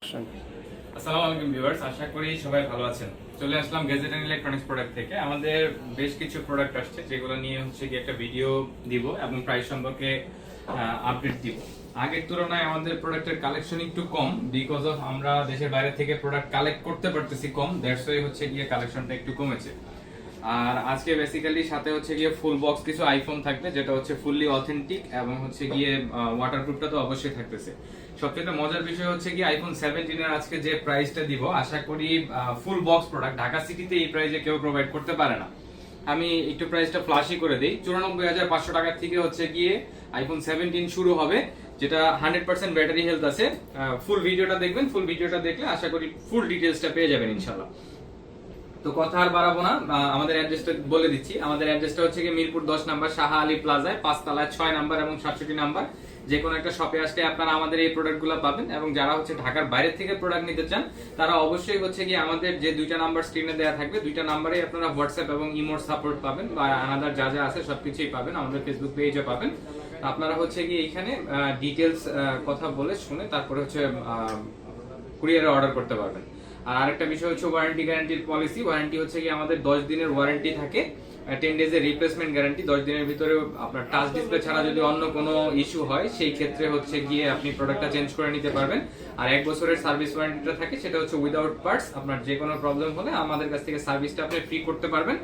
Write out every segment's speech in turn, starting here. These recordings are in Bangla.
আসসালামু আলাইকুম ভিউয়ার্স, আশা করি সবাই ভালো আছেন। চলে আসলাম গ্যাজেট এন্ড ইলেকট্রনিক্স প্রোডাক্ট থেকে। আমাদের বেশ কিছু প্রোডাক্ট আসছে যেগুলো নিয়ে হচ্ছে কি একটা ভিডিও দিব এবং প্রাইস সম্পর্কে আপডেট দিব। আগের তুলনায় আমাদের প্রোডাক্টের কালেকশন একটু কম, বিকজ অফ আমরা দেশের বাইরে থেকে প্রোডাক্ট কালেক্ট করতে পারতেছি কম, দ্যাটস ওয়াই হচ্ছে গিয়ে কালেকশনটা একটু কমেছে। আর আজকে বেসিক্যালি সাথে হচ্ছে গিয়ে ফুল বক্স কিছু আইফোন থাকবে, যেটা হচ্ছে ফুললি অথেন্টিক এবং হচ্ছে গিয়ে ওয়াটারপ্রুফটা তো অবশ্যই থাকতেছে। সবচেয়ে মজার বিষয় হচ্ছে কি আইফোন 17 এর আজকে যে প্রাইসটা দিব, আশা করি ফুল বক্স প্রোডাক্ট ঢাকা সিটিতে এই প্রাইসে কেউ প্রোভাইড করতে পারে না। আমি একটু প্রাইসটা ফ্লাশি করে দেই। 94,500 টাকা থেকে হচ্ছে গিয়ে আইফোন 17 শুরু হবে, যেটা 100% ব্যাটারি হেলথ আছে। ফুল ভিডিওটা দেখবেন, ফুল ভিডিওটা দেখলে আশা করি ফুল ডিটেইলসটা পেয়ে যাবেন ইনশাআল্লাহ। তো কথা আর বাড়াবো না, আমাদের অ্যাড্রেসটা বলে দিচ্ছি। আমাদের অ্যাড্রেসটা হচ্ছে কি মিরপুর 10 নম্বর শাহ আলী প্লাজায় 5 তলায় 6 নাম্বার এবং 67 নাম্বার। যে কোনো একটা শপে আসলে আপনারা আমাদের এই প্রোডাক্টগুলো পাবেন। এবং যারা হচ্ছে ঢাকার বাইরে থেকে প্রোডাক্ট নিতে চান, তারা অবশ্যই হচ্ছে কি আমাদের যে দুইটা নাম্বার স্ক্রিনে দেওয়া থাকবে, দুইটা নাম্বারেই আপনারা হোয়াটসঅ্যাপ এবং ইমোর সাপোর্ট পাবেন, বা আনাদার যা যা আছে সবকিছুই পাবেন। আমাদের ফেসবুক পেজে পাবেন। আপনারা হচ্ছে কি এখানে ডিটেলস কথা বলে শুনে তারপরে হচ্ছে কুরিয়ারে অর্ডার করতে পারবেন। আর আরেকটা বিষয় হচ্ছে ওয়ারেন্টি গ্যারান্টির পলিসি। ওয়ারেন্টি হচ্ছে কি আমাদের 10 দিনের ওয়ারেন্টি থাকে, 10 ডেজের রিপ্লেসমেন্ট গ্যারান্টি। 10 দিনের ভিতরে আপনার টাচ ডিসপ্লে ছাড়া যদি অন্য কোনো ইস্যু হয়, সেই ক্ষেত্রে হচ্ছে গিয়ে আপনি প্রোডাক্টটা চেঞ্জ করে নিতে পারবেন। আর 1 বছরের সার্ভিস ওয়ারেন্টিটা থাকে, সেটা হচ্ছে উইদাউট পার্টস। আপনার যে কোনো প্রবলেম হলে আমাদের কাছ থেকে সার্ভিসটা আপনি ফ্রি করতে পারবেন।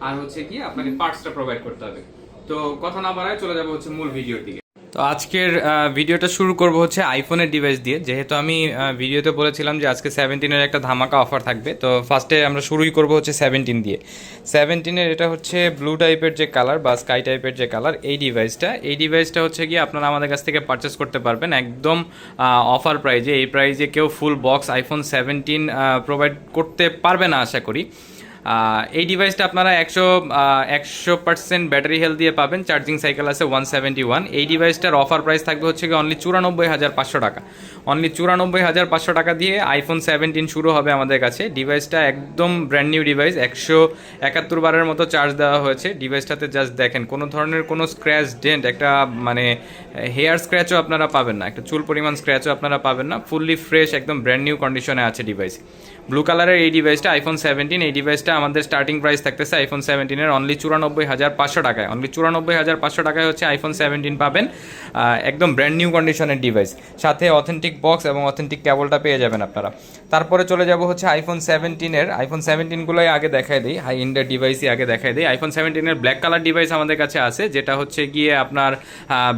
আর হচ্ছে গিয়ে আপনাকে পার্টসটা প্রোভাইড করতে হবে। তো কথা না বাড়ায় চলে যাবো হচ্ছে মূল ভিডিওর দিকে। তো আজকের ভিডিওটা শুরু করব হচ্ছে আইফোনের ডিভাইস দিয়ে। যেহেতু আমি ভিডিওতে বলেছিলাম যে আজকে 17-এর একটা ধামাকা অফার থাকবে, তো ফার্স্টে আমরা শুরুই করব হচ্ছে 17 দিয়ে। 17-এর এটা হচ্ছে ব্লু টাইপের যে কালার বা স্কাই টাইপের যে কালার, এই ডিভাইসটা হচ্ছে গিয়ে আপনারা আমাদের কাছ থেকে পারচেস করতে পারবেন একদম অফার প্রাইজে। এই প্রাইজে কেউ ফুল বক্স আইফোন 17 প্রোভাইড করতে পারবে না আশা করি। এই ডিভাইসটা আপনারা 100% ব্যাটারি হেলথ দিয়ে পাবেন, চার্জিং সাইকেল আছে 171। এই ডিভাইসটার অফার প্রাইস থাকবে হচ্ছে কি অনলি 94,500 টাকা। অনলি 94,500 টাকা দিয়ে আইফোন 17 শুরু হবে আমাদের কাছে। ডিভাইসটা একদম ব্র্যান্ড নিউ ডিভাইস, 171 বারের মতো চার্জ দেওয়া হয়েছে। ডিভাইসটাতে জাস্ট দেখেন, কোনো ধরনের কোনো স্ক্র্যাচ ডেন্ট, একটা মানে হেয়ার স্ক্র্যাচও আপনারা পাবেন না, একটা চুল পরিমাণ স্ক্র্যাচও আপনারা পাবেন না। ফুললি ফ্রেশ একদম ব্র্যান্ড নিউ কন্ডিশনে আছে ডিভাইস। ব্লু কালারের এই ডিভাইসটা আইফোন 17। এই ডিভাইসটা আমাদের স্টার্টিং প্রাইস থাকতেছে আইফোন 17-এর অনলি 94,500 টাকায়। অনলি 94,500 টাকায় হচ্ছে আইফোন 17 পাবেন, একদম ব্র্যান্ড নিউ কন্ডিশনের ডিভাইস। সাথে অথেন্টিক বক্স এবং অথেন্টিক কেবলটা পেয়ে যাবেন আপনারা। তারপরে চলে যাব হচ্ছে আইফোন 17-এর। আইফোন 17গুলোই আগে দেখায় দিই, হাই এন্ডের ডিভাইসই আগে দেখায় দিই। আইফোন 17-এর ব্ল্যাক কালার ডিভাইস আমাদের কাছে আছে, যেটা হচ্ছে গিয়ে আপনার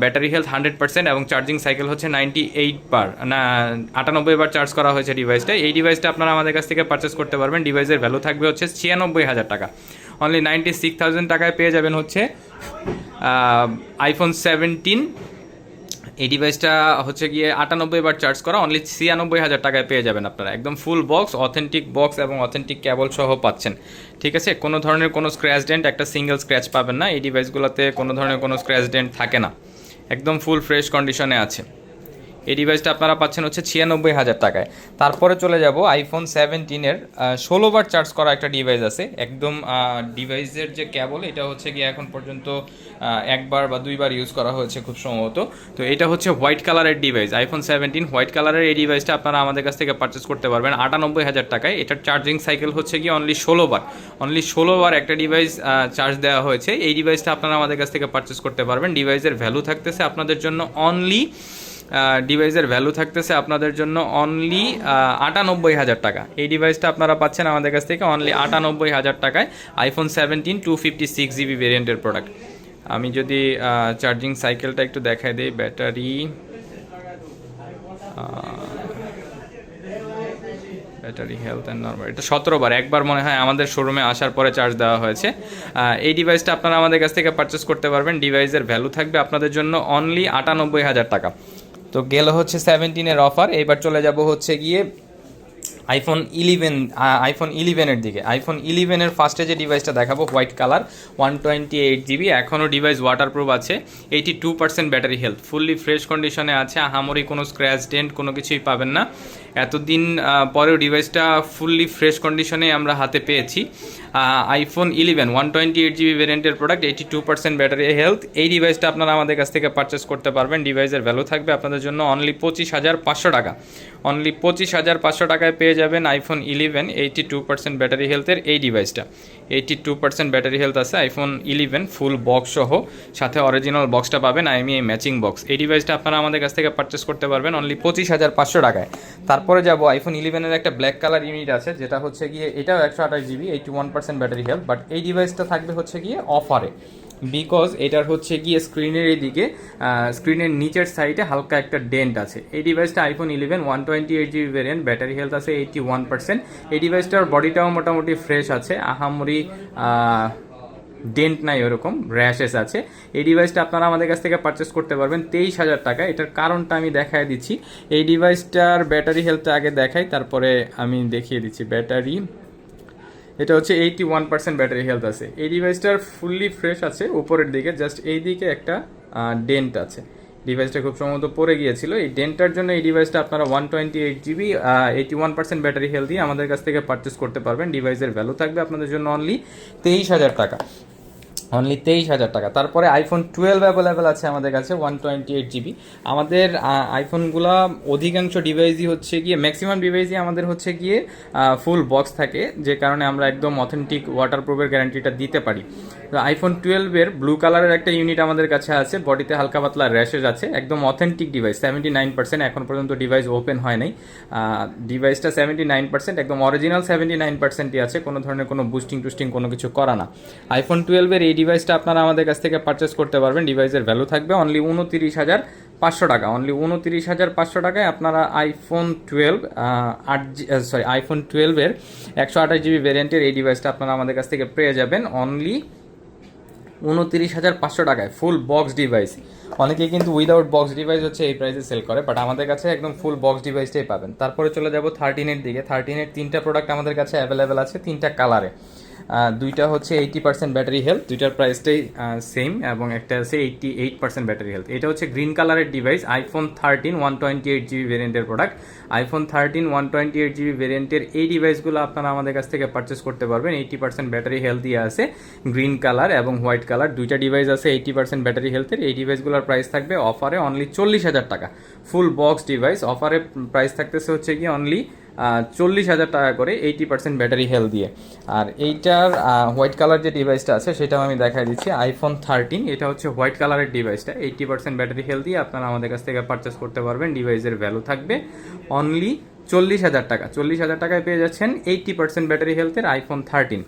ব্যাটারি হেলথ 100% এবং চার্জিং সাইকেল হচ্ছে 98 বার চার্জ করা হয়েছে ডিভাইসটা। এই ডিভাইসটা আপনারা আমাদের কাছ থেকে পারচেস করতে পারবেন। ডিভাইসের ভ্যালু থাকবে হচ্ছে 96,000 টাকা। অনলি 96,000 টাকায় পেয়ে যাবেন হচ্ছে আইফোন 17। এই ডিভাইসটা হচ্ছে গিয়ে 98 বার চার্জ করা, অনলি 96,000 টাকায় পেয়ে যাবেন আপনারা। একদম ফুল বক্স, অথেন্টিক বক্স এবং অথেন্টিক কেবল সহ পাচ্ছেন। ঠিক আছে, কোনো ধরনের কোনো স্ক্র্যাচ ডেন্ট, একটা সিঙ্গেল স্ক্র্যাচ পাবেন না। এই ডিভাইসগুলোতে কোনো ধরনের কোনো স্ক্র্যাচ ডেন্ট থাকে না, একদম ফুল ফ্রেশ কন্ডিশনে আছে। এই ডিভাইসটা আপনারা পাচ্ছেন হচ্ছে 96,000 টাকায়। তারপরে চলে যাব আইফোন 17-এর 16 বার চার্জ করা একটা ডিভাইস আছে। একদম ডিভাইসের যে কেবল, এটা হচ্ছে গিয়ে এখন পর্যন্ত একবার বা দুইবার ইউজ করা হয়েছে খুব সম্ভবত। তো এটা হচ্ছে হোয়াইট কালারের ডিভাইস, আইফোন 17 হোয়াইট কালারের। এই ডিভাইসটা আপনারা আমাদের কাছ থেকে পারচেস করতে পারবেন 98,000 টাকায়। এটার চার্জিং সাইকেল হচ্ছে গিয়ে অনলি 16 বার। অনলি 16 বার একটা ডিভাইস চার্জ দেওয়া হয়েছে। এই ডিভাইসটা আপনারা আমাদের কাছ থেকে পারচেস করতে পারবেন। ডিভাইসের ভ্যালু থাকতেছে আপনাদের জন্য অনলি 98,000 টাকা। এই ডিভাইসটা আপনারা পাচ্ছেন আমাদের কাছ থেকে অনলি 98,000 টাকায়। আইফোন 17 256GB ভেরিয়েন্টের প্রোডাক্ট। আমি যদি চার্জিং সাইকেলটা একটু দেখাই দিই, ব্যাটারি হেলথ অ্যান্ড নরমাল, এটা 17 বার, একবার মনে হয় আমাদের শোরুমে আসার পরে চার্জ দেওয়া হয়েছে। এই ডিভাইসটা আপনারা আমাদের কাছ থেকে পারচেস করতে পারবেন। ডিভাইসের ভ্যালু থাকবে আপনাদের জন্য অনলি 98,000 টাকা। তো গেল হচ্ছে 17-এর অফার। এবার চলে যাব হচ্ছে গিয়ে আইফোন 11-এর দিকে। আইফোন 11-এর ফার্স্টে যে ডিভাইসটা দেখাবো, হোয়াইট কালার, 128GB। এখনও ডিভাইস ওয়াটারপ্রুফ আছে, 82% ব্যাটারি হেলথ, ফুললি ফ্রেশ কন্ডিশনে আছে। আহামরি কোনো স্ক্র্যাচ ডেন্ট কোনো কিছুই পাবেন না। এতদিন পরেও ডিভাইসটা ফুললি ফ্রেশ কন্ডিশনে আমরা হাতে পেয়েছি। আইফোন 11 128GB ভ্যারিয়েন্টের প্রোডাক্ট, 82% ব্যাটারি হেলথ। এই ডিভাইসটা আপনারা আমাদের কাছ থেকে পারচেস করতে পারবেন। ডিভাইসের ভ্যালু থাকবে আপনাদের জন্য অনলি 25,500 টাকা। অনলি 25,500 টাকায় পেয়ে যাবেন আইফোন 11 82% ব্যাটারি হেলথের এই ডিভাইসটা। 82% ব্যাটারি হেলথ আছে আইফোন 11 ফুল বক্স সহ, সাথে অরিজিনাল বক্সটা পাবেন, আইএমআই ম্যাচিং বক্স। এই ডিভাইসটা আপনারা আমাদের কাছ থেকে পারচেস করতে পারবেন অনলি 25,500 টাকায়। তারপরে যাব আইফোন 11-এর একটা ব্ল্যাক কালার ইউনিট আছে, যেটা হচ্ছে গিয়ে এটাও 128GB 81% ব্যাটারি হেলথ, বাট এই ডিভাইসটা থাকবে হচ্ছে গিয়ে অফারে, বিকজ এটার হচ্ছে গিয়ে স্ক্রিনের এইদিকে স্ক্রিনের নিচের সাইডে হালকা একটা ডেন্ট আছে। এই ডিভাইসটা iPhone 11 128GB variant, battery health আছে 81%। এই ডিভাইসটার বডিটাও মোটামুটি ফ্রেশ আছে, আহামরি ডেন্ট নাই, ওরকম র্যাশেস আছে। এই ডিভাইসটা আপনারা আমাদের কাছ থেকে পারচেস করতে পারবেন 23,000 টাকা। এটার কারণটা আমি দেখাই দিচ্ছি। এই ডিভাইসটার ব্যাটারি হেলথটা আগে দেখাই, তারপরে আমি দেখিয়ে দিচ্ছি। ব্যাটারি এটা হচ্ছে 81% ব্যাটারি হেলথ আছে। এই ডিভাইসটার ফুললি ফ্রেশ আছে, উপরের দিকে জাস্ট এই দিকে একটা ডেন্ট আছে। ডিভাইসটা খুব সম্ভবত পড়ে গিয়েছিল, এই ডেন্টার জন্য এই ডিভাইসটা আপনারা 128GB 81% ব্যাটারি হেলথ দিয়ে আমাদের কাছ থেকে পারচেস করতে পারবেন। ডিভাইসের ভ্যালু থাকবে আপনাদের জন্য অনলি 23,000 টাকা। অনলি 23,000 টাকা। তারপরে আইফোন 12 অ্যাভেলেবেল আছে আমাদের কাছে 128GB। আমাদের আইফোনগুলা অধিকাংশ ডিভাইসই হচ্ছে গিয়ে, ম্যাক্সিমাম ডিভাইসই আমাদের হচ্ছে গিয়ে ফুল বক্স থাকে, যে কারণে আমরা একদম অথেন্টিক ওয়াটারপ্রুফের গ্যারান্টিটা দিতে পারি। তো আইফোন 12-এর ব্লু কালারের একটা ইউনিট আমাদের কাছে আছে, বডিতে হালকা পাতলা র্যাশেস আছে, একদম অথেন্টিক ডিভাইস 79%। এখন পর্যন্ত ডিভাইস ওপেন হয় নাই। ডিভাইসটা 79%, একদম অরিজিনাল 79%ই আছে, কোনো ধরনের কোনো বুস্টিং টুস্টিং কোনো কিছু করা না। আইফোন 12-এর এই ডিভাইসটা আপনারা আমাদের কাছ থেকে পারচেস করতে পারবেন। ডিভাইসের ভ্যালু থাকবে অনলি 29,500 টাকা। অনলি 29,500 টাকায় আপনারা আইফোন 12 আইফোন 12-এর 128GB ভ্যারিয়েন্টের এই ডিভাইসটা আপনারা আমাদের কাছ থেকে পেয়ে যাবেন অনলি 29,500 টাকায়, ফুল বক্স ডিভাইস। অনেকেই কিন্তু উইদাউট বক্স ডিভাইস হচ্ছে এই প্রাইসে সেল করে, বাট আমাদের কাছে একদম ফুল বক্স ডিভাইসটাই পাবেন। তারপরে চলে যাব 13-এর দিকে। 13-এর 3টা প্রোডাক্ট আমাদের কাছে অ্যাভেলেবেল আছে, 3টা কালারে। দুইটা হচ্ছে 80% ব্যাটারি হেলথ, দুইটার প্রাইসটাই সেম, এবং একটা আছে 88% ব্যাটারি হেলথ। এটা হচ্ছে গ্রিন কালারের ডিভাইস, আইফোন 13 128GB ভ্যারিয়েন্টের প্রোডাক্ট। আইফোন 13 128GB ভ্যারিয়েন্টের এই ডিভাইসগুলো আপনারা আমাদের কাছ থেকে পারচেস করতে পারবেন। 80% ব্যাটারি হেলথ দিয়ে আছে, গ্রিন কালার এবং হোয়াইট কালার, দুইটা ডিভাইস আছে 80% ব্যাটারি হেলথের। এই ডিভাইসগুলোর প্রাইস থাকবে অফারে অনলি 40,000 টাকা। ফুল বক্স ডিভাইস অফারে প্রাইস থাকতেছে হচ্ছে কি অনলি 40,000 টাকা করে, 80% ব্যাটারি হেলথ দিয়ে। আর এইটার হোয়াইট কালার যে ডিভাইসটা আছে সেটাও আমি দেখাই দিচ্ছি। আইফোন 13, এটা হচ্ছে হোয়াইট কালারের ডিভাইসটা, 80% ব্যাটারি হেলথ দিয়ে আপনারা আমাদের কাছ থেকে পারচেস করতে পারবেন। ডিভাইসের ভ্যালু থাকবে অনলি 40,000 টাকা। 40,000 টাকায় পেয়ে যাচ্ছেন 80% ব্যাটারি হেলথের আইফোন 13।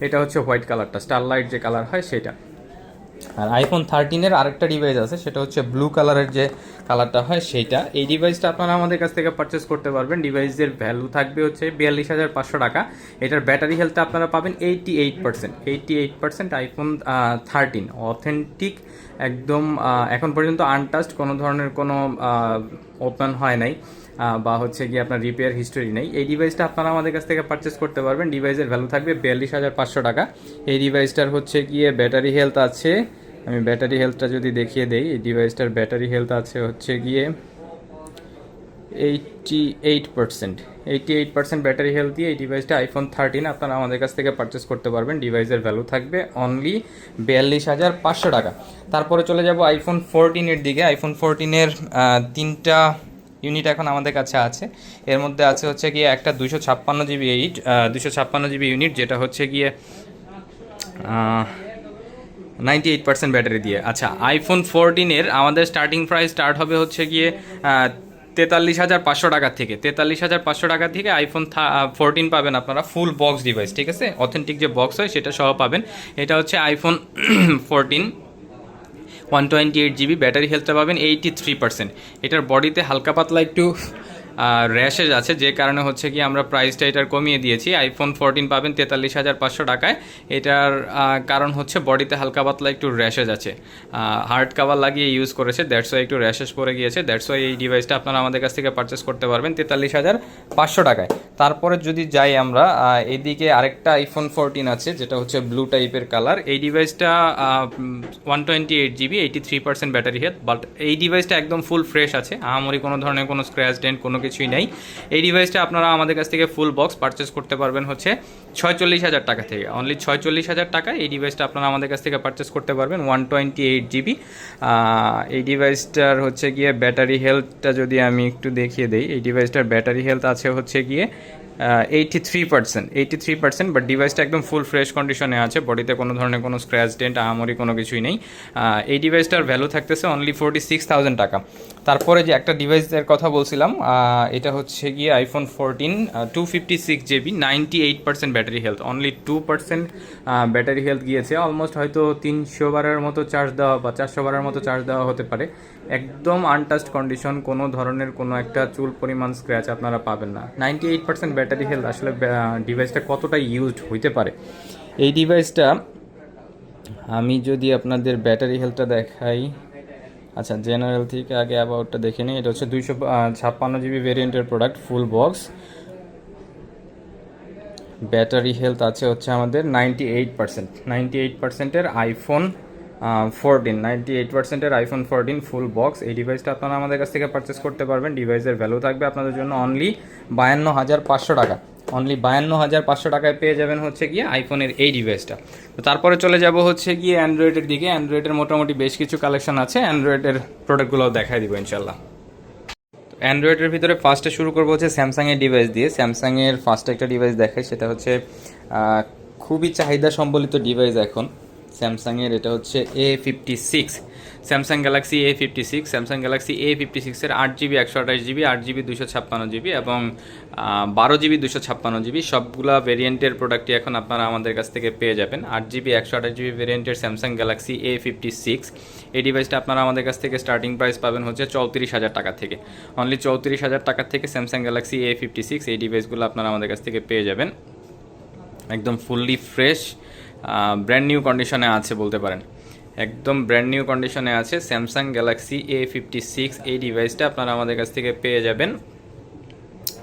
এটা হচ্ছে হোয়াইট কালারটা, স্টারলাইট যে কালার হয় সেটা। আর আইফোন 13-এর আরেকটা ডিভাইস আছে, সেটা হচ্ছে ব্লু কালারের যে কালারটা হয় সেইটা। এই ডিভাইসটা আপনারা আমাদের কাছ থেকে পারচেস করতে পারবেন। ডিভাইসের ভ্যালু থাকবে হচ্ছে 42,500 টাকা। এটার ব্যাটারি হেলথটা আপনারা পাবেন 88%। আইফোন 13 অথেন্টিক, একদম এখন পর্যন্ত আনটাস্ট, কোনো ধরনের কোনো ওপেন হয় নাই বা হচ্ছে গিয়ে আপনার রিপেয়ার হিস্টোরি নেই। এই ডিভাইসটা আপনারা আমাদের কাছ থেকে পারচেস করতে পারবেন। ডিভাইসের ভ্যালু থাকবে 42,500 টাকা। এই ডিভাইসটার হচ্ছে গিয়ে ব্যাটারি হেলথ আছে, আমি ব্যাটারি হেলথটা যদি দেখিয়ে দেই, এই ডিভাইসটার ব্যাটারি হেলথ আছে হচ্ছে গিয়ে 88% ব্যাটারি হেলথ দিয়ে এই ডিভাইসটা আইফোন 13 আপনারা আমাদের কাছ থেকে পারচেস করতে পারবেন। ডিভাইসের ভ্যালু থাকবে অনলি 42,500 টাকা। তারপরে চলে যাব আইফোন 14-এর দিকে। আইফোন 14-এর 3টা ইউনিট এখন আমাদের কাছে আছে। এর মধ্যে আছে হচ্ছে গিয়ে একটা 256GB ইউনিট, যেটা হচ্ছে গিয়ে 98% ব্যাটারি দিয়ে। আচ্ছা, আইফোন 14-এর আমাদের স্টার্টিং প্রাইস স্টার্ট হবে হচ্ছে গিয়ে 43,500 টাকা থেকে। 43,500 টাকা থেকে আইফোন 14 পাবেন আপনারা, ফুল বক্স ডিভাইস, ঠিক আছে? অথেন্টিক যে বক্স হয় সেটা সহ পাবেন। এটা হচ্ছে আইফোন 14 128GB, ব্যাটারি হেলথটা পাবেন 83%। এটার বডিতে হালকা পাতলা একটু র্যাশেজ আছে, যে কারণে হচ্ছে কি আমরা প্রাইসটা এটার কমিয়ে দিয়েছি। আইফোন 14 পাবেন 43,500 টাকায়। এটার কারণ হচ্ছে বডিতে হালকা পাতলা একটু র্যাশেজ আছে, হার্ড কাভার লাগিয়ে ইউজ করেছে, দ্যাটস ওয়াই একটু র্যাশেজ পড়ে গিয়েছে। দ্যাটস ওয়াই এই ডিভাইসটা আপনারা আমাদের কাছ থেকে পারচেস করতে পারবেন 43,500 টাকায়। তারপরে যদি যাই আমরা এদিকে, আরেকটা আইফোন 14 আছে, যেটা হচ্ছে ব্লু টাইপের কালার। এই ডিভাইসটা 128GB 83% ব্যাটারি হেলথ, বাট এই ডিভাইসটা একদম ফুল ফ্রেশ আছে, আহামরি কোনো ধরনের কোনো স্ক্র্যাচ ডেন্ট কোনো কিছুই নেই। এই ডিভাইসটা আপনারা আমাদের কাছ থেকে ফুল বক্স পারচেস করতে পারবেন হচ্ছে 46,000 টাকা থেকে। অনলি 46,000 টাকা এই ডিভাইসটা আপনারা আমাদের কাছ থেকে পারচেস করতে পারবেন। 128 GB। এই ডিভাইসটার হচ্ছে গিয়ে ব্যাটারি হেলথটা যদি আমি একটু দেখিয়ে দিই, এই ডিভাইসটার ব্যাটারি হেলথ আছে হচ্ছে গিয়ে 83%, বাট ডিভাইসটা একদম ফুল ফ্রেশ কন্ডিশনে আছে, বডিতে কোনো ধরনের কোনো স্ক্র্যাচ ডেন্ট আহামরি কোনো কিছুই নেই। এই ডিভাইসটার ভ্যালু থাকতেছে অনলি 46,000 টাকা। তারপরে যে একটা ডিভাইসের কথা বলছিলাম, এটা হচ্ছে গিয়ে iPhone 14, 256 GB, 98% battery health, only 2% battery health গিয়েছে। অলমোস্ট হয়তো 300 বারের মতো চার্জ দেওয়া বা 400 বারের মতো চার্জ দেওয়া হতে পারে। একদম আনটাচড কন্ডিশন, কোনো ধরনের কোনো একটা চুল পরিমাণ স্ক্র্যাচ আপনারা পাবেন না। 98% ব্যাটারি হেলথ, আসলে ডিভাইসটা কতটা ইউজড হইতে পারে। এই ডিভাইসটা আমি যদি আপনাদের ব্যাটারি হেলথটা দেখাই, আচ্ছা জেনারেল থেকে আগে অ্যাবাউটটা দেখে নিই। এটা হচ্ছে 256 GB ভেরিয়েন্টের product, full box. Battery health আছে হচ্ছে আমাদের 98%। IPhone 14 full box. এই ডিভাইসটা আপনারা আমাদের কাছ থেকে পারচেস করতে পারবেন। ডিভাইসের ভ্যালু থাকবে আপনাদের জন্য অনলি 52,500 টাকা। অনলি 52,500 টাকায় পেয়ে যাবেন হচ্ছে গিয়ে আইফোনের এই ডিভাইসটা। তো তারপরে চলে যাব হচ্ছে গিয়ে অ্যান্ড্রয়েডের দিকে। অ্যান্ড্রয়েডের মোটামুটি বেশ কিছু কালেকশন আছে, অ্যান্ড্রয়েডের প্রোডাক্টগুলোও দেখাই দিব ইনশাল্লাহ। অ্যান্ড্রয়েডের ভিতরে ফার্স্টে শুরু করবো হচ্ছে স্যামসাংয়ের ডিভাইস দিয়ে। স্যামসাংয়ের ফার্স্ট একটা ডিভাইস দেখাই, সেটা হচ্ছে খুবই চাহিদা সম্বলিত ডিভাইস এখন স্যামসাংয়ের। এটা হচ্ছে A56, Samsung Galaxy A56। Samsung Galaxy A56-এর 8GB 128GB, 8GB 256GB এবং 12GB 256GB সবগুলা ভেরিয়েন্টের প্রোডাক্টই এখন আপনারা আমাদের কাছ থেকে পেয়ে যাবেন। 8GB 128GB ভেরিয়েন্টের স্যামসাং গ্যালাক্সি A56 এই ডিভাইসটা আপনারা আমাদের কাছ থেকে স্টার্টিং প্রাইস পাবেন হচ্ছে 34,000 টাকা থেকে। অনলি 34,000 টাকা থেকে স্যামসাং গ্যালাক্সি A56 এই ডিভাইসগুলো আপনারা আমাদের কাছ থেকে পেয়ে যাবেন। একদম ফুললি ফ্রেশ, ব্র্যান্ড নিউ কন্ডিশনে আছে বলতে পারেন। একদম ব্র্যান্ড নিউ কন্ডিশনে আছে স্যামসাং গ্যালাক্সি A56 এই ডিভাইসটা আপনারা আমাদের কাছ থেকে পেয়ে যাবেন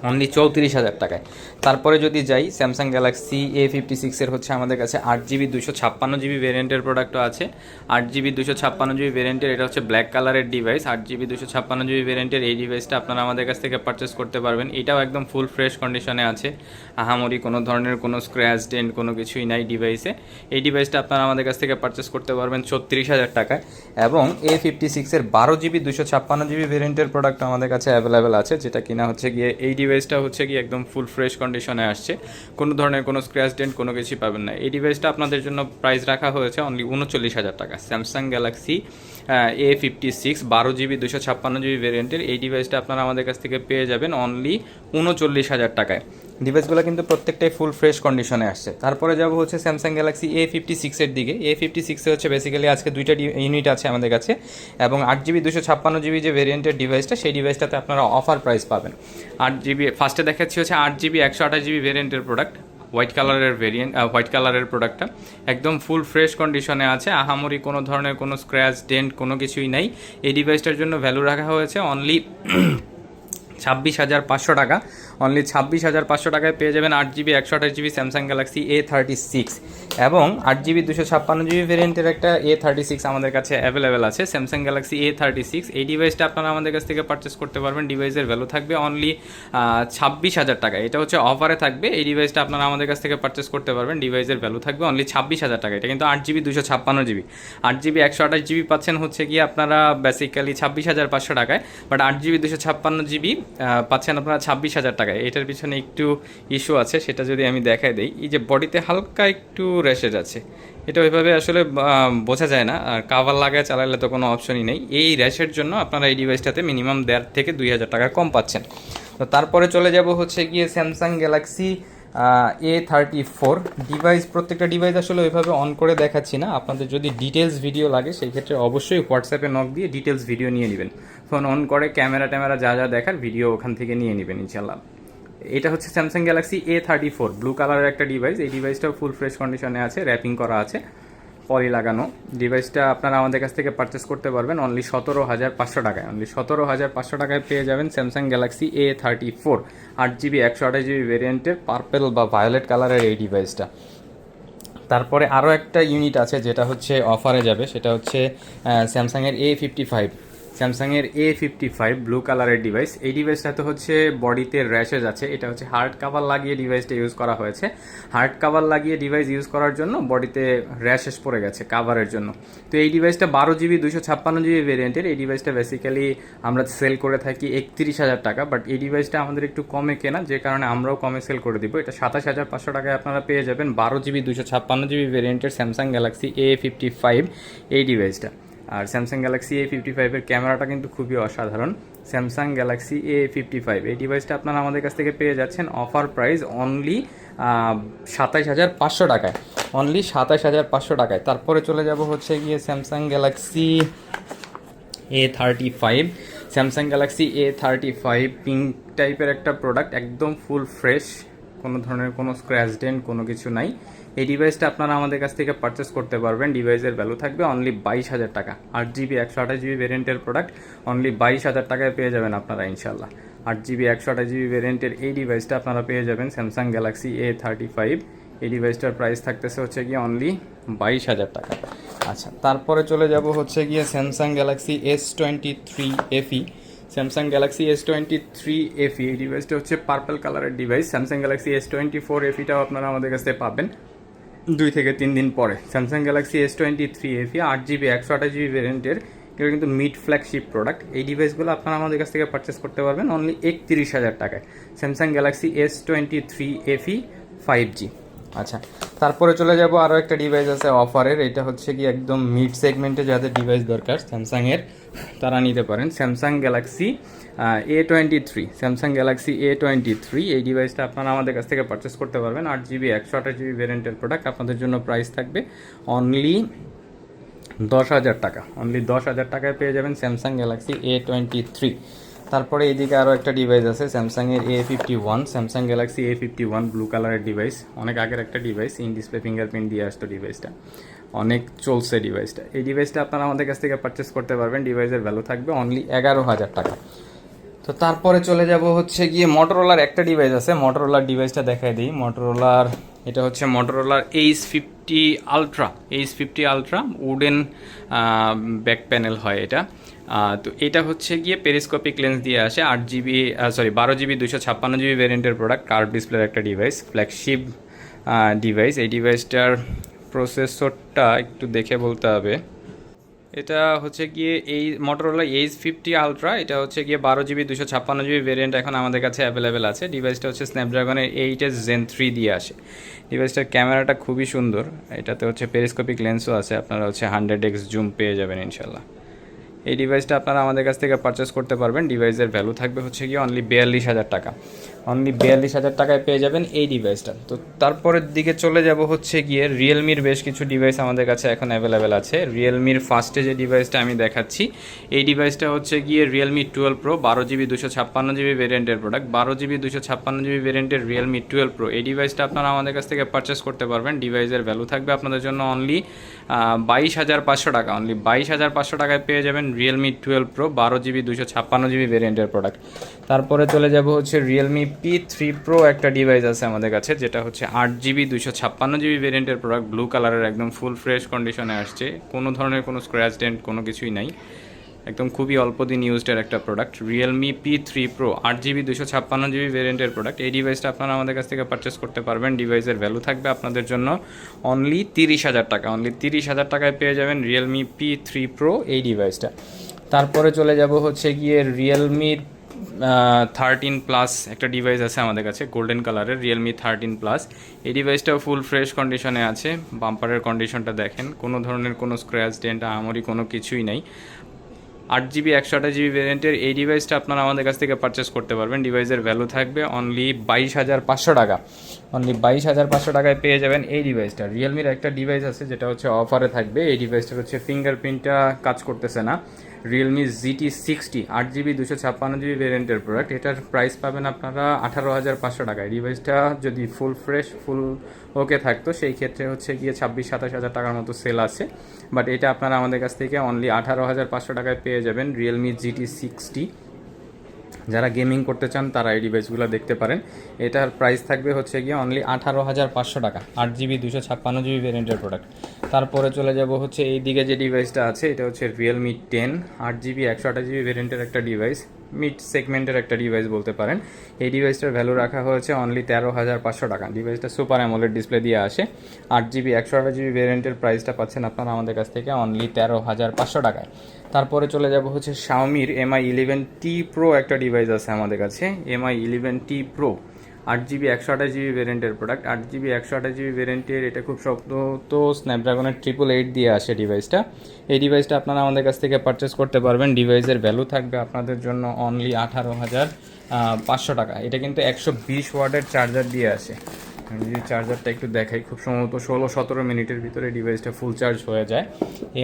অনলি 34,000 টাকায়। তারপরে যদি যাই, স্যামসাং গ্যালাক্সি A56-এর হচ্ছে আমাদের কাছে 8GB 256GB ভেরিয়েন্টের প্রোডাক্টও আছে। 8GB 256GB ভেরিয়েন্টের, এটা হচ্ছে ব্ল্যাক কালারের ডিভাইস। 8GB 256GB ভেরিয়েন্টের এই ডিভাইসটা আপনারা আমাদের কাছ থেকে পারচেস করতে পারবেন। এটাও একদম ফুল ফ্রেশ কন্ডিশনে আছে, আহামরি কোনো ধরনের কোনো স্ক্র্যাচ ডেন্ট কোনো কিছুই নাই ডিভাইসে। এই ডিভাইসটা আপনারা আমাদের কাছ থেকে পারচেস করতে পারবেন 36,000 টাকায়। এবং A56-এর 12GB 256GB ভেরিয়েন্টের প্রোডাক্ট আমাদের কাছে অ্যাভেলেবেল আছে, যেটা কিনা হচ্ছে গিয়ে এই ডিভাইসটা হচ্ছে কি একদম ফুল ফ্রেশ কন্ডিশনে আসছে, কোনো ধরনের কোনো স্ক্র্যাচ ডেন্ট কোনো কিছুই পাবেন না। এই ডিভাইসটা আপনাদের জন্য প্রাইস রাখা হয়েছে অনলি 39,000 টাকা। Samsung Galaxy A56 12GB 256GB ভেরিয়েন্টের এই ডিভাইসটা আপনারা আমাদের কাছ থেকে পেয়ে যাবেন অনলি 39,000 টাকায়। ডিভাইসগুলো কিন্তু প্রত্যেকটাই ফুল ফ্রেশ কন্ডিশনে আসছে। তারপরে যাব হচ্ছে স্যামসাং গ্যালাক্সি A56-এর দিকে। A56-এ হচ্ছে বেসিক্যালি আজকে দুইটা ইউনিট আছে আমাদের কাছে, এবং 8GB 256GB যে ভেরিয়েন্টের ডিভাইসটা, সেই ডিভাইসটাতে আপনারা অফার প্রাইস পাবেন। 8GB ফার্স্টে দেখাচ্ছি হচ্ছে 8GB 128GB ভেরিয়েন্টের প্রোডাক্ট, হোয়াইট কালারের প্রোডাক্টটা একদম ফুল ফ্রেশ কন্ডিশনে আছে, আহামরি কোনো ধরনের কোনো স্ক্র্যাচ ডেন্ট কোনো কিছুই নাই। এই ডিভাইসটার জন্য ভ্যালু রাখা হয়েছে অনলি 26,500 টাকা। অনলি 26,500 টাকায় পেয়ে যাবেন 8GB 128GB Samsung Galaxy A36 এবং 8GB 256GB ভেরিয়েন্টের একটা A36 আমাদের কাছে অ্যাভেলেবেল আছে। স্যামসাং গ্যালাক্সি A36 এই ডিভাইসটা আপনারা আমাদের কাছ থেকে পারচেস করতে পারবেন। ডিভাইসের ভ্যালু থাকবে অনলি 26,000 টাকা। এটা হচ্ছে অফারে থাকবে। এই ডিভাইসটা আপনারা আমাদের কাছ থেকে পারচেস করতে পারবেন। ডিভাইসের ভ্যালু থাকবে অনলি 26,000 টাকা। এটা কিন্তু 8GB 256GB, 8GB 128GB পাচ্ছেন হচ্ছে গিয়ে আপনারা বেসিক্যালি 26,500 টাকায়, বাট 8GB 256GB পাচ্ছেন আপনারা 26,000 টাকায়। এটার পিছনে একটু ইস্যু আছে, সেটা যদি আমি দেখাই দিই। এই যে বডিতে হালকা একটু র্যাশেজ আছে, এটা ওইভাবে আসলে বোঝা যায় না, আর কাভার লাগায় চালালে তো কোনো অপশনই নেই। এই র্যাশের জন্য আপনারা এই ডিভাইসটাতে মিনিমাম 1,500 থেকে 2,000 টাকা কম পাচ্ছেন। তো তারপরে চলে যাব হচ্ছে গিয়ে স্যামসাং গ্যালাক্সি A34 ডিভাইস। প্রত্যেকটা ডিভাইস আসলে ওইভাবে অন করে দেখাচ্ছি না, আপনাদের যদি ডিটেলস ভিডিও লাগে সেই ক্ষেত্রে অবশ্যই হোয়াটসঅ্যাপে নক দিয়ে ডিটেলস ভিডিও নিয়ে নেবেন। ফোন অন করে ক্যামেরা ট্যামেরা যা যা দেখার ভিডিও ওখান থেকে নিয়ে নেবেন ইনশাল্লাহ। এটা হচ্ছে স্যামসাং গ্যালাক্সি A34 ব্লু কালারের একটা ডিভাইস। এই ডিভাইসটাও ফুল ফ্রেশ কন্ডিশনে আছে, র্যাপিং করা আছে, পলি লাগানো। ডিভাইসটা আপনারা আমাদের কাছ থেকে পারচেস করতে পারবেন অনলি 17,500 টাকায়। অনলি 17,500 টাকায় পেয়ে যাবেন Samsung Galaxy A34 8GB 128GB ভেরিয়েন্টের পার্পেল বা ভায়োলেট কালারের এই ডিভাইসটা। তারপরে আরও একটা ইউনিট আছে যেটা হচ্ছে অফারে যাবে, সেটা হচ্ছে স্যামসাংয়ের A55। স্যামসাংয়ের A55 ব্লু কালারের ডিভাইস। এই ডিভাইসটাতে হচ্ছে বডিতে র্যাশেজ আছে, এটা হচ্ছে হার্ড কাভার লাগিয়ে ডিভাইসটা ইউজ করা হয়েছে। হার্ড কাভার লাগিয়ে ডিভাইস ইউজ করার জন্য বডিতে র্যাশেজ পড়ে গেছে কাভারের জন্য। তো এই ডিভাইসটা 12GB 256GB ভেরিয়েন্টের। এই ডিভাইসটা বেসিক্যালি আমরা সেল করে থাকি 31,000 টাকা, বাট এই ডিভাইসটা আমাদের একটু কমে কেনা, যে কারণে আমরাও কমে সেল করে দিব। এটা 27,500 টাকায় আপনারা পেয়ে যাবেন 12GB 256GB ভেরিয়েন্টের স্যামসাং গ্যালাক্সি A55 এই ডিভাইসটা। আর স্যামসাং গ্যালাক্সি A55 এর ক্যামেরাটা কিন্তু খুবই অসাধারণ। স্যামসাং গ্যালাক্সি A55 এই ডিভাইসটা আপনারা আমাদের কাছ থেকে পেয়ে যাচ্ছেন অফার প্রাইস অনলি 27,500 টাকায়, অনলি 27,500 টাকায়। তারপরে চলে যাব হচ্ছে গিয়ে Samsung Galaxy A35। Samsung Galaxy A35 pink টাইপের একটা প্রোডাক্ট, একদম ফুল ফ্রেশ, কোনো ধরনের কোনো স্ক্র্যাচ ডেন্ট কোনো কিছু নাই। এই ডিভাইসটা আপনারা আমাদের কাছ থেকে পারচেস করতে পারবেন। ডিভাইসের ভ্যালু থাকবে অনলি 22,000 টাকা। 8GB 128GB ভেরিয়েন্টের প্রোডাক্ট অনলি 22,000 টাকায় পেয়ে যাবেন আপনারা ইনশাল্লাহ। 8GB 128GB ভেরিয়েন্টের এই ডিভাইসটা আপনারা পেয়ে যাবেন স্যামসাং গ্যালাক্সি A35। এই ডিভাইসটার প্রাইস থাকতেছে হচ্ছে গিয়ে অনলি 22,000 টাকা। আচ্ছা, তারপরে চলে যাব হচ্ছে গিয়ে Samsung Galaxy S23 FE। Samsung Galaxy S23 FE এই ডিভাইসটা হচ্ছে পার্পল কালারের ডিভাইস। স্যামসাং গ্যালাক্সি S24 FEটাও আপনারা আমাদের কাছে পাবেন 2 থেকে 3 দিন পরে। Samsung Galaxy S23 FE 8GB 128GB ভেরিয়েন্টের, এগুলো কিন্তু মিড ফ্ল্যাগশিপ প্রোডাক্ট। এই ডিভাইসগুলো আপনারা আমাদের কাছ থেকে পারচেস করতে পারবেন অনলি 31,000 টাকায় Samsung Galaxy S23 FE 5G। আচ্ছা, তারপরে চলে যাব আরও একটা ডিভাইস আছে অফারের। এটা হচ্ছে কি একদম মিড সেগমেন্টে যাদের ডিভাইস দরকার স্যামসাংয়ের, তারা নিতে পারেন Samsung Galaxy A23। Samsung Galaxy A23 এই ডিভাইসটা আপনারা আমাদের কাছ থেকে পারচেস করতে পারবেন 8GB 128GB ভেরিয়েন্টের প্রোডাক্ট। আপনাদের জন্য প্রাইস থাকবে অনলি 10,000 টাকা, অনলি 10,000 টাকায় পেয়ে যাবেন স্যামসাং গ্যালাক্সি A23। তারপরে এইদিকে আরও একটা ডিভাইস আছে স্যামসাংয়ের A51। Samsung Galaxy A51 blue কালারের ডিভাইস, অনেক আগের একটা ডিভাইস, ইন ডিসপ্লে ফিঙ্গারপ্রিন্ট দিয়ে আসতো ডিভাইসটা, অনেক চলছে ডিভাইসটা। এই ডিভাইসটা আপনারা আমাদের কাছ থেকে পারচেস করতে পারবেন। ডিভাইসের ভ্যালু থাকবে অনলি 11,000 টাকা। তো তারপরে চলে যাব হচ্ছে গিয়ে মোটরোলার একটা ডিভাইস আছে, মোটরোলার ডিভাইসটা দেখাই দিই। মোটরোলার এটা হচ্ছে মোটরোলার H50 ultra. H50 ultra wooden back panel হয় এটা। তো এটা হচ্ছে গিয়ে পেরিস্কোপিক লেন্স দিয়ে আসে। 12GB 256GB ভেরিয়েন্টের প্রোডাক্ট, কার্ভ ডিসপ্লের একটা ডিভাইস, ফ্ল্যাগশিপ ডিভাইস। এই ডিভাইসটার প্রসেসরটা একটু দেখে বলতে হবে। এটা হচ্ছে গিয়ে এই মোটরোলা H50 আলট্রা, এটা হচ্ছে গিয়ে 12GB 256GB ভেরিয়েন্ট এখন আমাদের কাছে অ্যাভেলেবেল আছে। ডিভাইসটা হচ্ছে স্ন্যাপড্রাগনের 8S Gen 3 দিয়ে আসে। ডিভাইসটার ক্যামেরাটা খুবই সুন্দর, এটাতে হচ্ছে পেরিস্কোপিক লেন্সও আছে, আপনারা হচ্ছে 100x জুম পেয়ে যাবেন ইনশাল্লাহ। এই ডিভাইসটা আপনারা আমাদের কাছ থেকে পারচেস করতে পারবেন। ডিভাইসের ভ্যালু থাকবে হচ্ছে গিয়ে অনলি 42,000 টাকা, অনলি 42,000 টাকায় পেয়ে যাবেন এই ডিভাইসটা। তো তারপরের দিকে চলে যাব হচ্ছে গিয়ে রিয়েলমির বেশ কিছু ডিভাইস আমাদের কাছে এখন অ্যাভেলেবেল আছে। রিয়েলমির ফার্স্টে যে ডিভাইসটা আমি দেখাচ্ছি, এই ডিভাইসটা হচ্ছে গিয়ে রিয়েলমি 12 প্রো, 12GB 256GB ভেরিয়েন্টের প্রোডাক্ট। 12GB 256GB ভেরিয়েন্টের রিয়েলমি 12 প্রো এই ডিভাইসটা আপনারা আমাদের কাছ থেকে পারচেস করতে পারবেন। ডিভাইসের ভ্যালু থাকবে আপনাদের জন্য অনলি 22,500 টাকা, অনলি 22,500 টাকায় পেয়ে যাবেন রিয়েলমি 12 প্রো 12GB 256GB ভেরিয়েন্টের প্রোডাক্ট। তারপরে চলে যাব হচ্ছে রিয়েলমি P3 প্রো একটা ডিভাইস আছে আমাদের কাছে, যেটা হচ্ছে 8GB 256GB ভেরিয়েন্টের প্রোডাক্ট, ব্লু কালারের, একদম ফুল ফ্রেশ কন্ডিশনে আসছে, কোনো ধরনের কোনো স্ক্র্যাচ ডেন্ট কোনো কিছুই নাই, একদম খুবই অল্প দিন ইউজডের একটা product. Realme P3 pro 8GB 256GB ভেরিয়েন্টের প্রোডাক্ট। এই ডিভাইসটা আপনারা আমাদের কাছ থেকে পারচেস করতে পারবেন। ডিভাইসের ভ্যালু থাকবে আপনাদের জন্য অনলি 30,000 টাকা, অনলি 30,000 টাকায় পেয়ে যাবেন রিয়েলমি P3 প্রো এই ডিভাইসটা। তারপরে চলে যাব হচ্ছে গিয়ে রিয়েলমি 13 প্লাস একটা ডিভাইস আছে আমাদের কাছে, গোল্ডেন কালারের রিয়েলমি 13 প্লাস। এই ডিভাইসটাও ফুল ফ্রেশ কন্ডিশনে আছে, বাম্পারের কন্ডিশনটা দেখেন, কোনো ধরনের কোনো স্ক্র্যাচ ডেন্ট আমরি কোনো কিছুই নাই। 8GB 128GB ভেরিয়েন্টের এই ডিভাইসটা আপনারা আমাদের কাছ থেকে পারচেস করতে পারবেন। ডিভাইসের ভ্যালু থাকবে অনলি 22,500 টাকা, অনলি 22,500 টাকায় পেয়ে যাবেন এই ডিভাইসটা। রিয়েলমির একটা ডিভাইস আছে যেটা হচ্ছে অফারে থাকবে, এই ডিভাইসটার হচ্ছে ফিঙ্গারপ্রিন্টটা কাজ করতেছে না। রিয়েলমি GT60 8GB 256GB ভেরিয়েন্টের প্রোডাক্ট, এটার প্রাইস পাবেন আপনারা 18,500 টাকায়। ডিভাইসটা যদি ফুল ফ্রেশ ফুল ওকে থাকতো সেই ক্ষেত্রে হচ্ছে গিয়ে 26-27 টাকার মতো সেল আছে, বাট এটা আপনারা আমাদের কাছ থেকে অনলি 18,500 টাকায় পেয়ে যাবেন রিয়েলমি GT60 যারা গেমিং করতে চান তারা এই ডিভাইসগুলো দেখতে পারেন। এটার প্রাইস থাকবে হচ্ছে গিয়ে অনলি 18,500 টাকা, 8GB 256GB ভেরিয়েন্টের প্রোডাক্ট। তারপরে চলে যাব হচ্ছে এই দিকে যে ডিভাইসটা আছে, এটা হচ্ছে রিয়েলমি 10, 8GB 128GB ভেরিয়েন্টের একটা ডিভাইস, মিড সেগমেন্টের একটা ডিভাইস বলতে পারেন। এই ডিভাইসটার ভ্যালু রাখা হয়েছে অনলি 13,500 টাকা। ডিভাইসটা সুপার অ্যামোলেড ডিসপ্লে দিয়ে আসে। 8GB 128GB ভেরিয়েন্টের প্রাইসটা পাচ্ছেন আপনারা আমাদের কাছ থেকে অনলি 13,500 টাকায়। তারপরে চলে যাব হচ্ছে শাওমির MI 11T Pro একটা ডিভাইস আছে আমাদের কাছে, MI 11T Pro, 8GB 128GB ভেরিয়েন্টের প্রোডাক্ট। 8GB 128GB ভেরিয়েন্টের এটা খুব সম্ভবত স্ন্যাপড্রাগনের 888 দিয়ে আসে ডিভাইসটা। এই ডিভাইসটা আপনারা আমাদের কাছ থেকে পারচেস করতে পারবেন। ডিভাইসের ভ্যালু থাকবে আপনাদের জন্য অনলি 18,500 টাকা। এটা কিন্তু 120 ওয়াটের চার্জার দিয়ে আসে। আমি যদি চার্জারটা একটু দেখাই, খুব সম্ভবত 16-17 মিনিটের ভিতরে ডিভাইসটা ফুল চার্জ হয়ে যায়।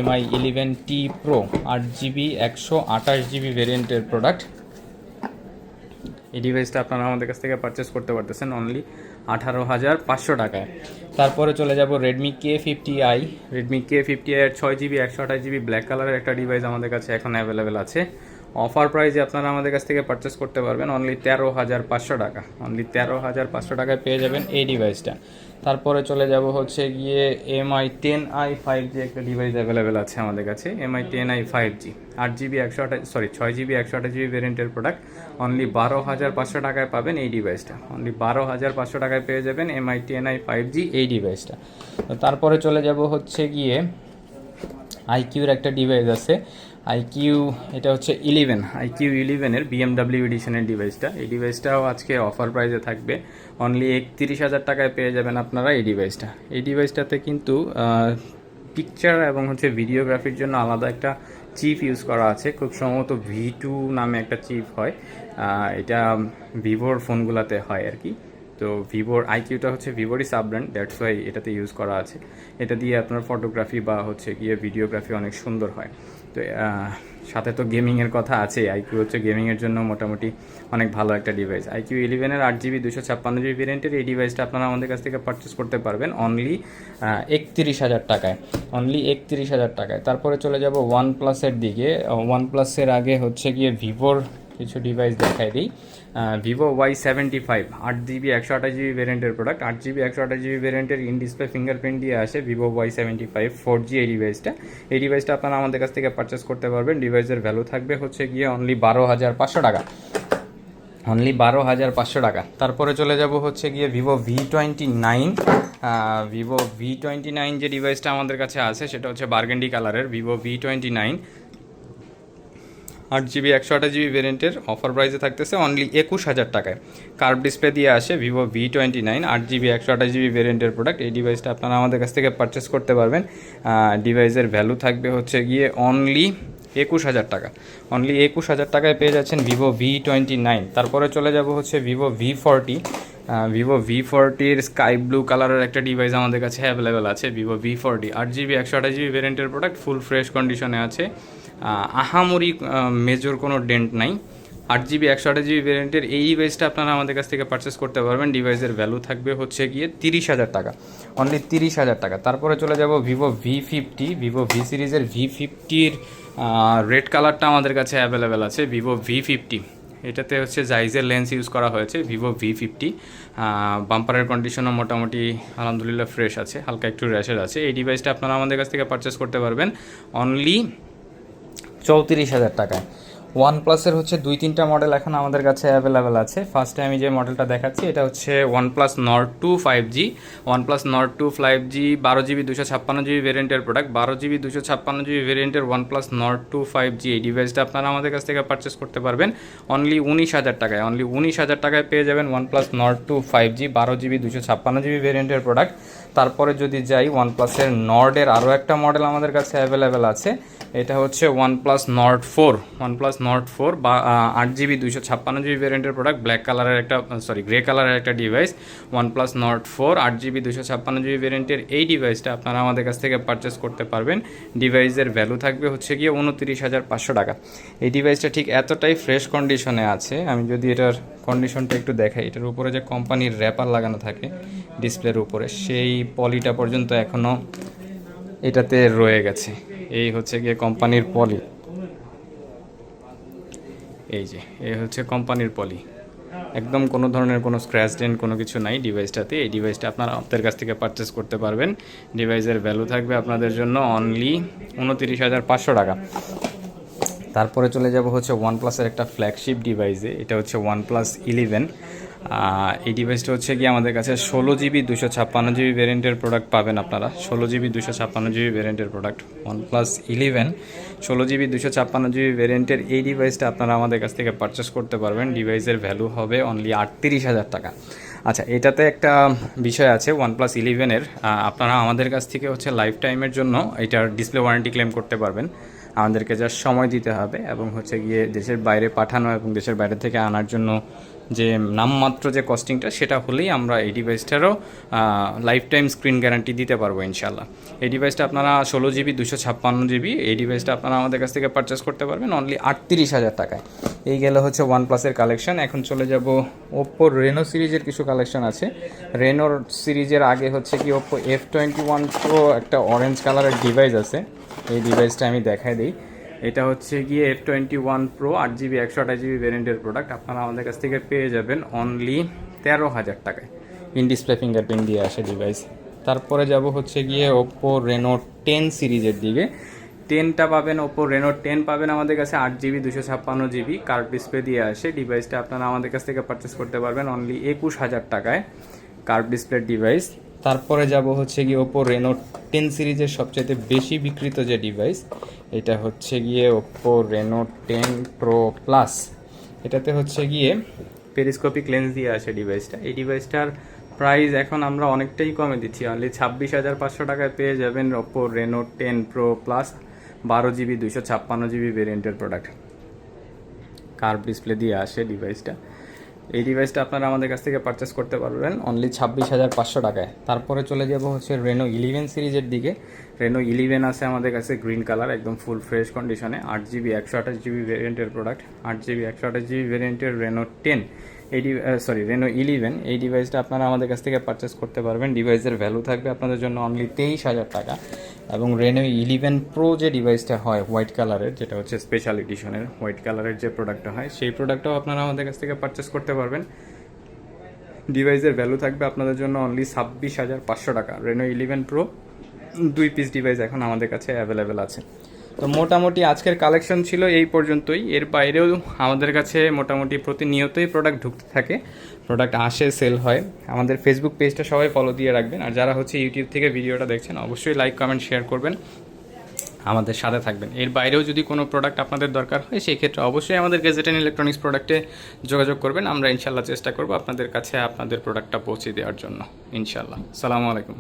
MI 11T Pro, 8GB 128GB ভেরিয়েন্টের প্রোডাক্ট। এই ডিভাইসটা আপনারা আমাদের কাছ থেকে পারচেস করতে পারতেছেন অনলি 18,500 টাকায়। তারপরে চলে যাব Redmi K50i। Redmi K50i এর 6GB 128GB ব্ল্যাক কালারের একটা ডিভাইস আমাদের কাছে এখন অ্যাভেলেবেল আছে। অফার প্রাইসে আপনারা আমাদের কাছ থেকে পারচেস করতে পারবেন অনলি 13,500 টাকা। অনলি 13,500 টাকায় পেয়ে যাবেন এই ডিভাইসটা। তারপরে চলে যাব হচ্ছে গিয়ে MI 10i 5G একটা ডিভাইস অ্যাভেলেবেল আছে আমাদের কাছে, MI 10i 5G, 8GB 6GB 128GB ভেরিয়েন্টের প্রোডাক্ট। অনলি 12,500 টাকায় পাবেন এই ডিভাইসটা। অনলি 12,500 টাকায় পেয়ে যাবেন MI 10i 5G এই ডিভাইসটা। তারপরে চলে যাব হচ্ছে গিয়ে আইকিউর একটা ডিভাইস আছে, আইকিউ, এটা হচ্ছে 11, আইকিউ 11-এর BMW এডিশনের ডিভাইসটা। এই ডিভাইসটাও আজকে অফার প্রাইসে থাকবে অনলি 31,000 টাকায় পেয়ে যাবেন আপনারা এই ডিভাইসটা। এই ডিভাইসটাতে কিন্তু পিকচার এবং হচ্ছে ভিডিওগ্রাফির জন্য আলাদা একটা চিপ ইউজ করা আছে, খুব সম্ভবত V2 নামে একটা চিপ হয়। এটা ভিভোর ফোনগুলোতে হয় আর কি। তো ভিভোর আইকিউটা হচ্ছে ভিভোরই সাব ব্র্যান্ড, দ্যাটস ওয়াই এটাতে ইউজ করা আছে। এটা দিয়ে আপনার ফটোগ্রাফি বা হচ্ছে গিয়ে ভিডিওগ্রাফি অনেক সুন্দর হয়। তো সাথে তো গেমিংয়ের কথা আছে, আইকিউ হচ্ছে গেমিংয়ের জন্য মোটামুটি অনেক ভালো একটা ডিভাইস। আইকিউ 11-এর 8GB 256GB ভেরিয়েন্টের এই ডিভাইসটা আপনারা আমাদের কাছ থেকে পারচেস করতে পারবেন অনলি 31,000 টাকায়। অনলি 31,000 টাকায়। তারপরে চলে যাব OnePlus-এর দিকে। OnePlus-এর আগে হচ্ছে গিয়ে ভিভোর কিছু ডিভাইস দেখাই দিই। ভিভো Y75, 8GB 128GB ভেরিয়েন্টের প্রোডাক্ট। 8GB 128GB ভেরিয়েন্টের ইন ডিসপ্লে ফিঙ্গারপ্রিন্ট দিয়ে আসে ভিভো Y75 4G এই ডিভাইসটা। এই ডিভাইসটা আপনারা আমাদের কাছ থেকে পারচেস করতে পারবেন। ডিভাইসের ভ্যালু থাকবে হচ্ছে গিয়ে অনলি 12,500 টাকা। অনলি 12,500 টাকা। তারপরে চলে যাব হচ্ছে গিয়ে ভিভো V29। ভিভো V29 যে ডিভাইসটা আমাদের কাছে আছে সেটা হচ্ছে বার্গেন্ডি কালারের ভিভো V29, 8GB 128GB ভেরিয়েন্টের অফার প্রাইসে থাকতেছে অনলি 21,000 টাকায়। কার্ভ ডিসপ্লে দিয়ে আসে ভিভো V29, 8GB 128GB ভেরিয়েন্টের প্রোডাক্ট। এই ডিভাইসটা আপনারা আমাদের কাছ থেকে পারচেস করতে পারবেন। ডিভাইসের ভ্যালু থাকবে হচ্ছে গিয়ে অনলি 21,000 টাকা। অনলি 21,000 টাকায় পেয়ে যাচ্ছেন ভিভো V29। তারপরে চলে যাব হচ্ছে ভিভো V40। ভিভো V40-র স্কাই ব্লু কালারের একটা ডিভাইস আমাদের কাছে অ্যাভেলেবেল আছে, ভিভো V40, 8GB 128GB ভেরিয়েন্টের প্রোডাক্ট, ফুল ফ্রেশ কন্ডিশনে আছে। আহামরি মেজর কোনো ডেন্ট নাই। 8GB 128GB ভেরিয়েন্টের এই ডিভাইসটা আপনারা আমাদের কাছ থেকে পারচেস করতে পারবেন। ডিভাইসের ভ্যালু থাকবে হচ্ছে গিয়ে 30,000 টাকা। অনলি 30,000 টাকা। তারপরে চলে যাব ভিভো V50। ভিভো V সিরিজের V50-র রেড কালারটা আমাদের কাছে অ্যাভেলেবেল আছে, ভিভো V50। এটাতে হচ্ছে জাইজের লেন্স ইউজ করা হয়েছে ভিভো V50। বাম্পারের কন্ডিশনও মোটামুটি আলহামদুলিল্লাহ ফ্রেশ আছে, হালকা একটু র্যাশের আছে। এই ডিভাইসটা আপনারা আমাদের কাছ থেকে পারচেস করতে পারবেন অনলি 34,000 টাকায়। OnePlus-এর হচ্ছে 2-3টা মডেল এখন আমাদের কাছে অ্যাভেলেবেল আছে। ফার্স্টে আমি যে মডেলটা দেখাচ্ছি এটা হচ্ছে OnePlus Nord 2 5G। OnePlus Nord 2 5G 12GB 256GB ভেরিয়েন্টের প্রোডাক্ট। 12GB 256GB ভেরিয়েন্টের OnePlus Nord 2 5G এই ডিভাইসটা আপনারা আমাদের কাছ থেকে পারচেস করতে পারবেন অনলি 19,000 টাকায়। অনলি 19,000 টাকায় পেয়ে যাবেন OnePlus Nord 2 5G 12GB 256GB ভেরিয়েন্টের প্রোডাক্ট। তারপরে যদি যাই OnePlus-এর Nord-এর আরও একটা মডেল আমাদের কাছে অ্যাভেলেবেল আছে, এটা হচ্ছে OnePlus Nord 4। OnePlus Nord 4 বা 8GB 256GB ভেরিয়েন্টের প্রোডাক্ট, ব্ল্যাক কালারের একটা গ্রে কালারের একটা device. OnePlus Nord 4 8GB 256GB ভেরিয়েন্টের এই ডিভাইসটা আপনারা আমাদের কাছ থেকে পারচেস করতে পারবেন। ডিভাইসের ভ্যালু থাকবে হচ্ছে গিয়ে 29,500 টাকা। এই ডিভাইসটা ঠিক এতটাই ফ্রেশ কন্ডিশনে আছে, আমি যদি এটার কন্ডিশনটা একটু দেখাই, এটার উপরে যে কোম্পানির র্যাপার লাগানো থাকে ডিসপ্লের উপরে, সেই পলিটা পর্যন্ত এখনও এটাতে রয়ে গেছে। এই হচ্ছে গিয়ে কোম্পানির পলি। এই যে এই হচ্ছে কোম্পানির পলি, একদম কোনো ধরনের কোনো স্ক্র্যাচ ডেন্ট কোনো কিছু নাই ডিভাইসটাতে। এই ডিভাইসটা আপনারা আমাদের কাছ থেকে পারচেস করতে পারবেন। ডিভাইসের ভ্যালু থাকবে আপনাদের জন্য অনলি 29,500 টাকা। তারপরে চলে যাব হচ্ছে ওয়ানপ্লাসের একটা ফ্ল্যাগশিপ ডিভাইসে, এটা হচ্ছে OnePlus 11। এই ডিভাইসটা হচ্ছে কি আমাদের কাছে 16GB 256GB ভ্যারিয়েন্টের প্রোডাক্ট পাবেন আপনারা। 16GB 256GB ভ্যারিয়েন্টের product OnePlus 11 16GB 256GB ভ্যারিয়েন্টের এই ডিভাইসটা আপনারা আমাদের কাছ থেকে পারচেস করতে পারবেন। ডিভাইসের ভ্যালু হবে অনলি 38,000 টাকা। আচ্ছা, এটাতে একটা বিষয় আছে OnePlus 11-এর, আপনারা আমাদের কাছ থেকে হচ্ছে লাইফ টাইমের জন্য এটার ডিসপ্লে ওয়ারেন্টি ক্লেম করতে পারবেন। আমাদেরকে জাস্ট সময় দিতে হবে এবং হচ্ছে গিয়ে দেশের বাইরে পাঠানো এবং দেশের বাইরে থেকে আনার জন্য যে নামমাত্র যে কস্টিংটা সেটা হলেই আমরা এই ডিভাইসটারও লাইফ টাইম স্ক্রিন গ্যারান্টি দিতে পারবো ইনশাল্লাহ। এই ডিভাইসটা আপনারা 16GB 256GB এই ডিভাইসটা আপনারা আমাদের কাছ থেকে পারচেস করতে পারবেন অনলি 38,000 টাকায়। এই গেলে হচ্ছে ওয়ানপ্লাসের কালেকশন। এখন চলে যাব ওপ্পোর রেনো সিরিজের কিছু কালেকশন আছে। রেনোর সিরিজের আগে হচ্ছে কি ওপ্পো F21 Pro একটা অরেঞ্জ কালারের ডিভাইস আছে, এই ডিভাইসটা আমি দেখাই দিই। এটা হচ্ছে গিয়ে F21 Pro 8GB 128GB ভ্যারিয়েন্টের প্রোডাক্ট, আপনারা আমাদের কাছ থেকে পেয়ে যাবেন অনলি 13,000 টাকায়। ইন ডিসপ্লে ফিঙ্গারপ্রিন্ট দিয়ে আসে ডিভাইস। তারপরে যাব হচ্ছে গিয়ে ওপ্পো রেনো 10 সিরিজের দিকে। 10টা পাবেন, ওপ্পো রেনো 10 পাবেন আমাদের কাছে 8GB 256GB কার্ভ ডিসপ্লে দিয়ে আসে। ডিভাইসটা আপনারা আমাদের কাছ থেকে পারচেস করতে পারবেন অনলি 21,000 টাকায়, কার্ভ ডিসপ্লের ডিভাইস। তারপরে যাব হচ্ছে গিয়ে ওপ্পো রেনো 10 সিরিজের সবচাইতে বেশি বিক্রিত যে ডিভাইস, এটা হচ্ছে গিয়ে ওপ্পো রেনো 10 Pro Plus। এটাতে হচ্ছে গিয়ে পেরিস্কোপিক লেন্স দিয়ে আসে ডিভাইসটা। এই ডিভাইসটার প্রাইস এখন আমরা অনেকটাই কমে দিচ্ছি, অনলি 26,500 টাকায় পেয়ে যাবেন Oppo Reno 10 Pro Plus 12GB 256GB ভেরিয়েন্টের প্রোডাক্ট, কার্ভ ডিসপ্লে দিয়ে আসে ডিভাইসটা। এই ডিভাইসটা আপনারা আমাদের কাছ থেকে পারচেস করতে পারবেন অনলি 26,500 টাকায়। তারপরে চলে যাব হচ্ছে রেনো 11 সিরিজের দিকে। রেনো 11 আছে আমাদের কাছে গ্রিন কালার, একদম ফুল ফ্রেশ কন্ডিশনে, 8GB 128GB ভেরিয়েন্টের প্রোডাক্ট। 8GB 128GB ভেরিয়েন্টের রেনো 10 রেনো 11 এই ডিভাইসটা আপনারা আমাদের কাছ থেকে পারচেস করতে পারবেন। ডিভাইসের ভ্যালু থাকবে আপনাদের জন্য অনলি 23,000 টাকা। এবং রেনো 11 Pro যে ডিভাইসটা হয় হোয়াইট কালারের, যেটা হচ্ছে স্পেশাল এডিশনের হোয়াইট কালারের যে প্রোডাক্টটা হয়, সেই প্রোডাক্টটাও আপনারা আমাদের কাছ থেকে পারচেস করতে পারবেন। ডিভাইসের ভ্যালু থাকবে আপনাদের জন্য অনলি 26,500 টাকা। রেনো 11 Pro 2 পিস ডিভাইস এখন আমাদের কাছে অ্যাভেলেবেল আছে। তো মোটামুটি আজকের কালেকশন ছিল এই পর্যন্তই। এর বাইরেও আমাদের কাছে মোটামুটি প্রতিনিয়তই প্রোডাক্ট ঢুকতে থাকে, প্রোডাক্ট আসে, সেল হয়। আমাদের ফেসবুক পেজটা সবাই ফলো দিয়ে রাখবেন, আর যারা হচ্ছে ইউটিউব থেকে ভিডিওটা দেখছেন অবশ্যই লাইক কমেন্ট শেয়ার করবেন, আমাদের সাথে থাকবেন। এর বাইরেও যদি কোনো প্রোডাক্ট আপনাদের দরকার হয় সেই ক্ষেত্রে অবশ্যই আমাদের গ্যাজেট অ্যান্ড ইলেকট্রনিক্স প্রোডাক্টে যোগাযোগ করবেন। আমরা ইনশাল্লাহ চেষ্টা করব আপনাদের কাছে আপনাদের প্রোডাক্টটা পৌঁছে দেওয়ার জন্য ইনশাল্লাহ। আসসালামু আলাইকুম।